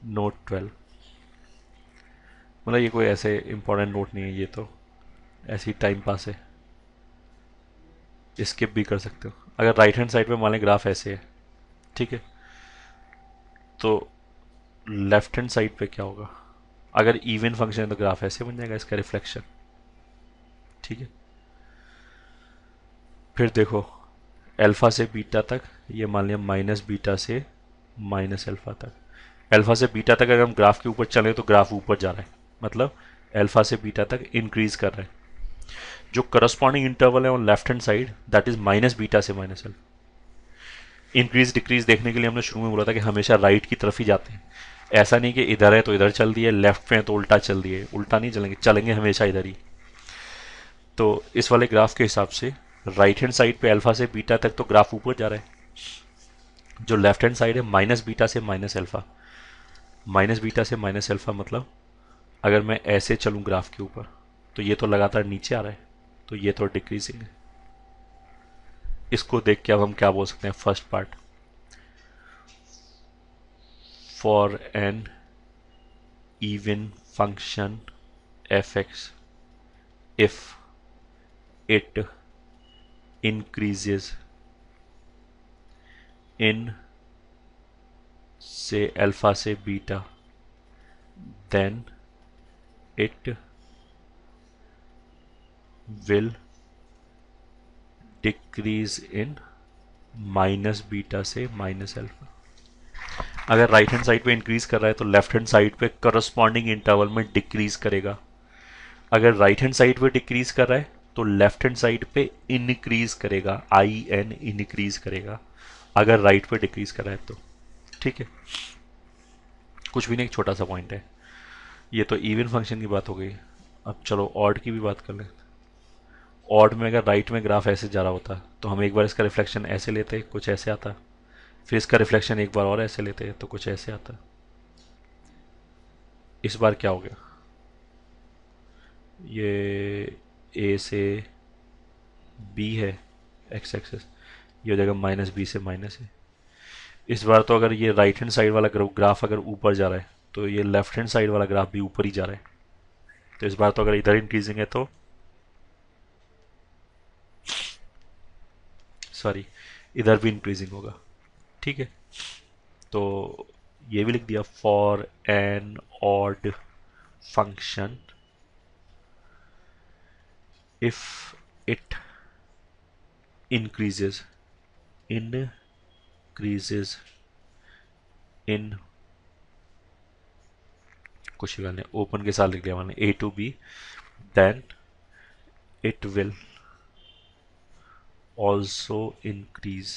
Note 12। मतलब ये कोई ऐसे इंपॉर्टेंट नोट नहीं है, ये तो ऐसे ही टाइम पास है, स्किप भी कर सकते हो। अगर राइट हैंड साइड पे मान लें ग्राफ ऐसे है, ठीक है, तो लेफ्ट हैंड साइड पे क्या होगा? अगर इवन फंक्शन है तो ग्राफ ऐसे बन जाएगा, इसका रिफ्लेक्शन। ठीक है, फिर देखो अल्फा से बीटा तक, ये मान लिया माइनस बीटा से माइनस अल्फा तक। अल्फा से बीटा तक अगर हम ग्राफ के ऊपर चले तो ग्राफ ऊपर जा रहा है, मतलब अल्फा से बीटा तक इंक्रीज कर रहा है। जो करस्पॉन्डिंग इंटरवल है on left hand side that is minus beta से माइनस अल्फा। इंक्रीज डिक्रीज देखने के लिए हमने शुरू में बोला था कि हमेशा राइट की तरफ ही जाते हैं। ऐसा नहीं कि इधर है तो इधर चल दिए, लेफ्ट पे है तो उल्टा चल दिए, उल्टा नहीं चलेंगे, चलेंगे हमेशा इधर ही। तो इस वाले ग्राफ के हिसाब से राइट हैंड साइड पे अल्फा से बीटा तक तो ग्राफ ऊपर जा रहा है। जो लेफ्ट हैंड साइड है माइनस बीटा से माइनस अल्फा, माइनस बीटा से माइनस अल्फा मतलब अगर मैं ऐसे चलूं ग्राफ के ऊपर तो ये तो लगातार नीचे आ रहा है, तो ये तो डिक्रीजिंग है। इसको देख के अब हम क्या बोल सकते हैं? First part, for an even function f x if it increases in से अल्फा से beta then it will decrease in minus beta से माइनस अल्फा। अगर राइट हैंड साइड पे इंक्रीज कर रहा है तो लेफ्ट हैंड साइड पे करस्पॉन्डिंग इंटरवल में डिक्रीज करेगा। अगर राइट हैंड साइड पे डिक्रीज कर रहा है तो लेफ्ट हैंड साइड पे इंक्रीज करेगा, आई एन इंक्रीज करेगा, अगर राइट पे डिक्रीज कर रहा है तो। ठीक है, कुछ भी नहीं, एक छोटा सा पॉइंट है। ये तो इवन फंक्शन की बात हो गई। अब चलो ऑड की भी बात कर लें। ऑड में अगर राइट में ग्राफ ऐसे जा रहा होता तो हम एक बार इसका रिफ्लेक्शन ऐसे लेते, कुछ ऐसे आता। फिर इसका रिफ्लेक्शन एक बार और ऐसे लेते तो कुछ ऐसे आता। इस बार क्या हो गया? ये ए से बी है एक्स एक्सेस, ये हो जाएगा माइनस बी से माइनस है। इस बार तो अगर ये राइट हैंड साइड वाला ग्राफ अगर ऊपर जा रहा है तो ये लेफ्ट हैंड साइड वाला ग्राफ भी ऊपर ही जा रहा है। तो इस बार तो अगर इधर इंक्रीजिंग है तो सॉरी, इधर भी इंक्रीजिंग होगा। ठीक है, तो ये भी लिख दिया, for an odd function if it increases increases in, कुछ भी मैंने ओपन के साथ लिख दिया मैंने, A to B, then it will also increase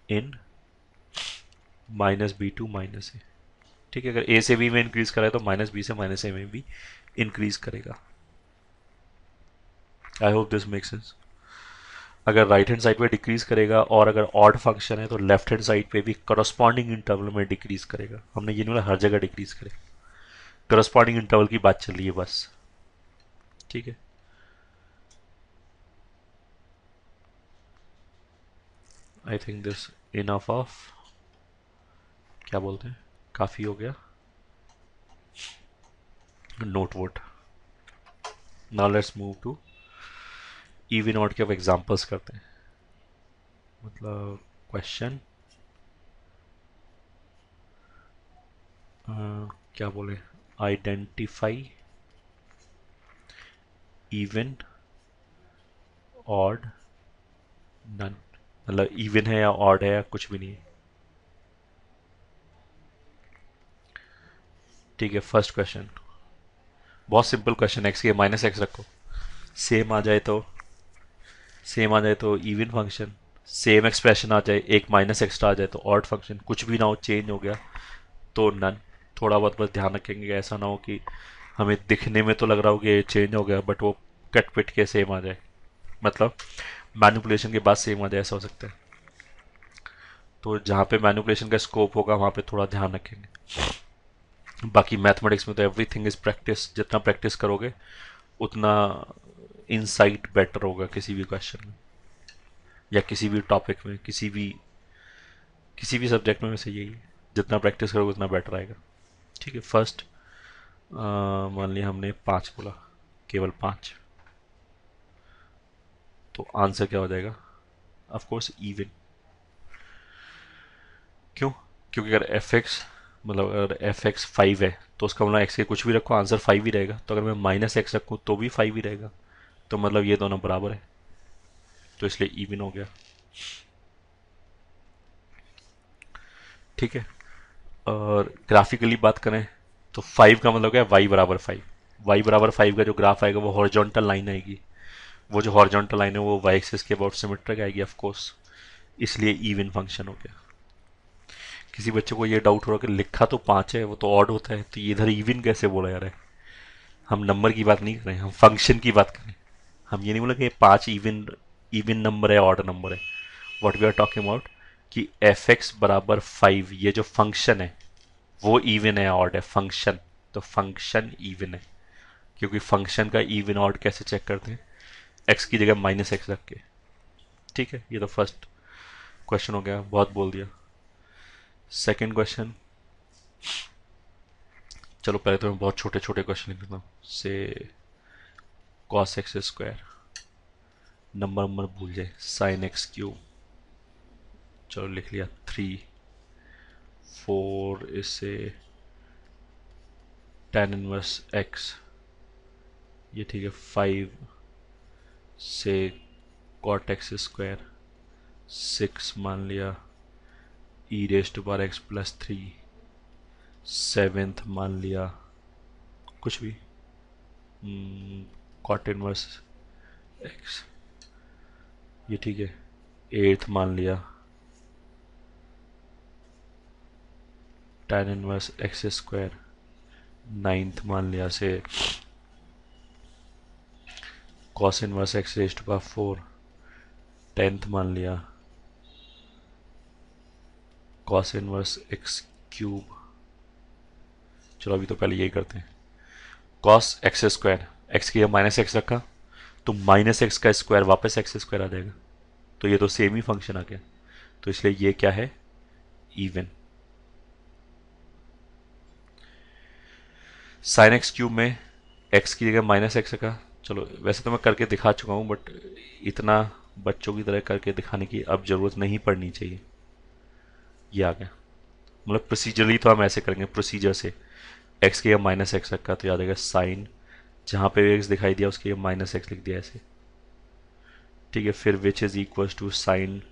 in minus B to minus A. ठीक है, अगर ए से बी में इंक्रीज करा है तो माइनस बी से माइनस ए में भी इंक्रीज करेगा। I hope this make sense. अगर राइट हैंड साइड पे डिक्रीज करेगा और अगर ऑड फंक्शन है तो लेफ्ट हैंड साइड पे भी करस्पॉन्डिंग इंटरवल में डिक्रीज करेगा। हमने ये नहीं बोला हर जगह डिक्रीज करेगा, करस्पॉन्डिंग इंटरवल की बात चल रही है बस। ठीक है, I think this enough of, क्या बोलते हैं, काफ़ी हो गया नोट वोट। Now let's move to even odd के अब एग्जांपल्स करते हैं, मतलब क्वेश्चन क्या बोले, आइडेंटिफाई इवन ऑड नन, मतलब इवन है या ऑड है या कुछ भी नहीं है। ठीक है, फर्स्ट क्वेश्चन बहुत सिंपल क्वेश्चन, एक्स के माइनस एक्स रखो, सेम आ जाए तो, सेम आ जाए तो इवन फंक्शन, सेम एक्सप्रेशन आ जाए, एक माइनस एक्स्ट्रा आ जाए तो ऑड फंक्शन, कुछ भी ना हो चेंज हो गया तो नन। थोड़ा बहुत बस ध्यान रखेंगे कि ऐसा ना हो कि हमें दिखने में तो लग रहा हो कि ये चेंज हो गया बट वो कट पिट के सेम आ जाए, मतलब मैनिपुलेशन के बाद सेम आ जाए, ऐसा हो सकता है। तो जहाँ पे मैनिपुलेशन का स्कोप होगा वहाँ पे थोड़ा ध्यान रखेंगे। बाकी मैथमेटिक्स में तो एवरीथिंग इज प्रैक्टिस, जितना प्रैक्टिस करोगे उतना इनसाइट बेटर होगा किसी भी क्वेश्चन में या किसी भी टॉपिक में, किसी भी सब्जेक्ट में, वैसे यही है। जितना प्रैक्टिस करोगे उतना बेटर आएगा। ठीक है, फर्स्ट मान लिया हमने 5 बोला, केवल 5, तो आंसर क्या हो जाएगा? Of course even. क्यों? क्योंकि अगर एफ एक्स मतलब अगर एफ एक्स 5 है तो उसका मतलब एक्स के कुछ भी रखो आंसर 5 ही रहेगा, तो अगर मैं माइनस एक्स रखूँ तो भी 5 ही रहेगा, तो मतलब ये दोनों बराबर है, तो इसलिए इवन हो गया। ठीक है, और ग्राफिकली बात करें तो 5 का मतलब क्या है? वाई बराबर 5। वाई बराबर 5 का जो ग्राफ आएगा वो हॉरिजॉन्टल लाइन आएगी, वो जो हॉरिजॉन्टल लाइन है वो वाई एक्सिस के अबाउट सिमेट्रिक आएगी ऑफ कोर्स, इसलिए इवन फंक्शन हो गया। किसी बच्चे को ये डाउट हो रहा कि लिखा तो 5 है वो तो ऑड होता है, तो ये इधर इवन कैसे बोला जा रहा है? हम नंबर की बात नहीं कर रहे हैं, हम फंक्शन की बात करें। हम ये नहीं बोला कि 5 इवन इवन नंबर है ऑड नंबर है। What we are talking about कि एफ एक्स बराबर 5 ये जो फंक्शन है वो इवन है ऑड है फंक्शन, तो फंक्शन इवन है। क्योंकि फंक्शन का इवन ऑड कैसे चेक करते हैं? एक्स की जगह माइनस एक्स रख के। ठीक है, ये तो फर्स्ट क्वेश्चन हो गया, बहुत बोल दिया। सेकंड क्वेश्चन, चलो पहले तो मैं बहुत छोटे छोटे क्वेश्चन लिख देता हूँ से cos x square, number number भूल जाए, साइन एक्स क्यूब, चलो लिख लिया 3, 4 इससे tan इनवर्स एक्स, ये ठीक है, 5 से कॉट एक्स स्क्वायर, 6 मान लिया e raised to power x plus 3, 7th मान लिया कुछ भी कॉट इनवर्स एक्स, ये ठीक है, 8th मान लिया tan inverse x square, 9th मान लिया से cos inverse X raise to power 4, 10th मान लिया कॉस इनवर्स एक्स क्यूब। चलो अभी तो पहले यही करते हैं, कॉस एक्स स्क्वायर, एक्स की माइनस एक्स रखा तो माइनस एक्स का स्क्वायर वापस एक्स स्क्वायर आ जाएगा, तो ये तो सेम ही फंक्शन आ गया, तो इसलिए ये क्या है? इवन। साइन एक्स क्यूब में एक्स की जगह माइनस एक्स रखा, चलो वैसे तो मैं करके दिखा चुका हूँ बट इतना बच्चों की तरह करके दिखाने की अब जरूरत नहीं पड़नी चाहिए। ये आ गया, मतलब प्रोसीजरली तो हम ऐसे करेंगे, प्रोसीजर से एक्स की जगह माइनस एक्स रखा तो याद आएगा साइन, जहाँ पे एक्स दिखाई दिया उसके माइनस एक्स लिख दिया ऐसे। ठीक है, फिर which is equal to sine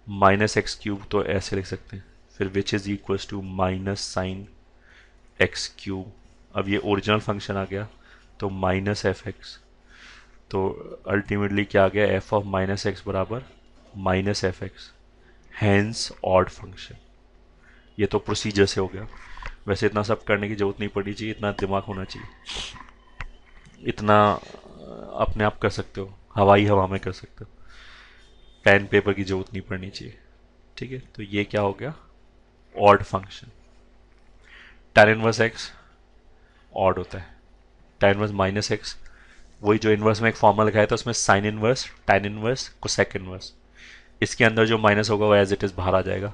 minus X cube, तो ऐसे लिख सकते हैं, फिर which is equal to minus sine X cube. अब ये ओरिजिनल फंक्शन आ गया तो माइनस एफ एक्स, तो अल्टीमेटली क्या आ गया? एफ ऑफ माइनस एक्स बराबर minus F X, hence odd function. ये तो प्रोसीजर से हो गया, वैसे इतना सब करने की जरूरत नहीं पड़नी चाहिए, इतना दिमाग होना चाहिए, इतना अपने आप कर सकते हो, हवाई हवा में कर सकते हो, पेन पेपर की जरूरत नहीं पड़नी चाहिए। ठीक है, तो ये क्या हो गया? Odd function. tan inverse x odd होता है, tan इनवर्स माइनस एक्स वही जो इनवर्स में एक फॉर्मूला लिखाया था उसमें sine inverse, tan inverse, cosec inverse, इसके अंदर जो माइनस होगा वो एज इट इज बाहर आ जाएगा।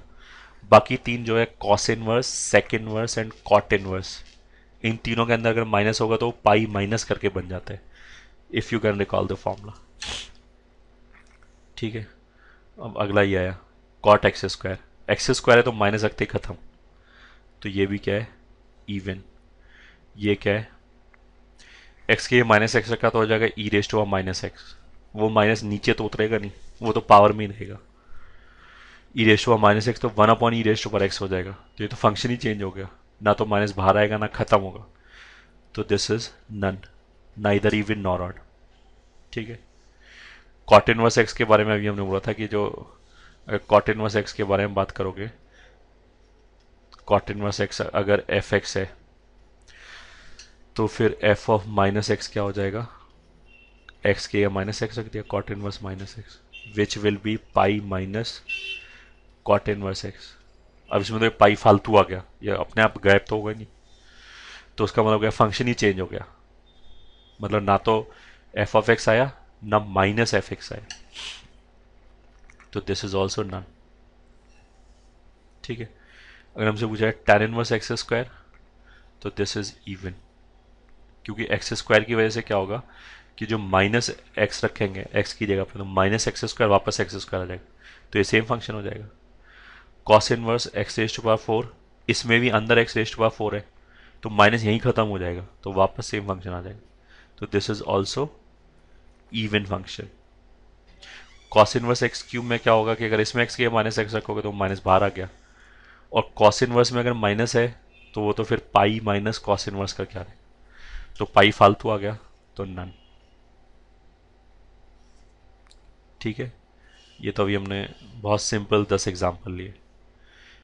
बाकी तीन जो है cos inverse, sec inverse and cot inverse, इन तीनों के अंदर अगर माइनस होगा तो पाई माइनस करके बन जाता है, if you can recall the formula. ठीक है, अब अगला ही आया cot X square, X square है तो माइनस रखते ही खत्म, तो ये भी क्या है? इवन। ये क्या है? एक्स के माइनस एक्स रखा तो हो जाएगा ई रेस्ट टू माइनस एक्स, वो माइनस नीचे तो उतरेगा नहीं, वो तो पावर में ही रहेगा, ई रेस्ट टू माइनस एक्स तो 1 ई रेस्ट पर एक्स हो जाएगा, तो ये तो फंक्शन ही चेंज हो गया, ना तो माइनस बाहर आएगा ना खत्म होगा, तो this is none, neither even nor odd. ठीक है, कॉट इनवर्स एक्स के बारे में अभी हमने बोला था कि जो कॉट इनवर्स एक्स के बारे में बात करोगे, कॉट इनवर्स एक्स अगर एफ एक्स है तो फिर एफ ऑफ माइनस एक्स क्या हो जाएगा? एक्स के माइनस एक्स रख दिया, cot inverse minus X, which will be pi minus cot inverse X. अब इसमें तो पाई फालतू आ गया, ये अपने आप गायब तो होगा नहीं, तो उसका मतलब क्या? फंक्शन ही चेंज हो गया, मतलब ना तो एफ ऑफ एक्स आया ना माइनस एफ एक्स आया, तो दिस इज ऑल्सो नन। ठीक है, अगर हमसे पूछा है tan इनवर्स एक्स स्क्वायर, तो दिस इज इवन, क्योंकि एक्स स्क्वायर की वजह से क्या होगा कि जो माइनस एक्स रखेंगे एक्स की जगह पे, तो माइनस एक्स स्क्वायर वापस एक्स स्क्वायर आ जाएगा, तो ये सेम फंक्शन हो जाएगा। Cos inverse X raise to power 4, इसमें भी अंदर एक्स रेज टू पावर 4 है, तो माइनस यहीं खत्म हो जाएगा, तो वापस सेम फंक्शन आ जाएगा, तो this is also even function. Cos inverse x cube में क्या होगा कि अगर इसमें एक्स की माइनस एक्स रखोगे तो माइनस बाहर आ गया, और कॉस इनवर्स में अगर माइनस है तो वो तो फिर पाई माइनस कॉस इनवर्स का क्या है, तो पाई फालतू आ गया, तो नन। ठीक है, ये तो अभी हमने बहुत सिंपल 10 एग्जाम्पल लिए।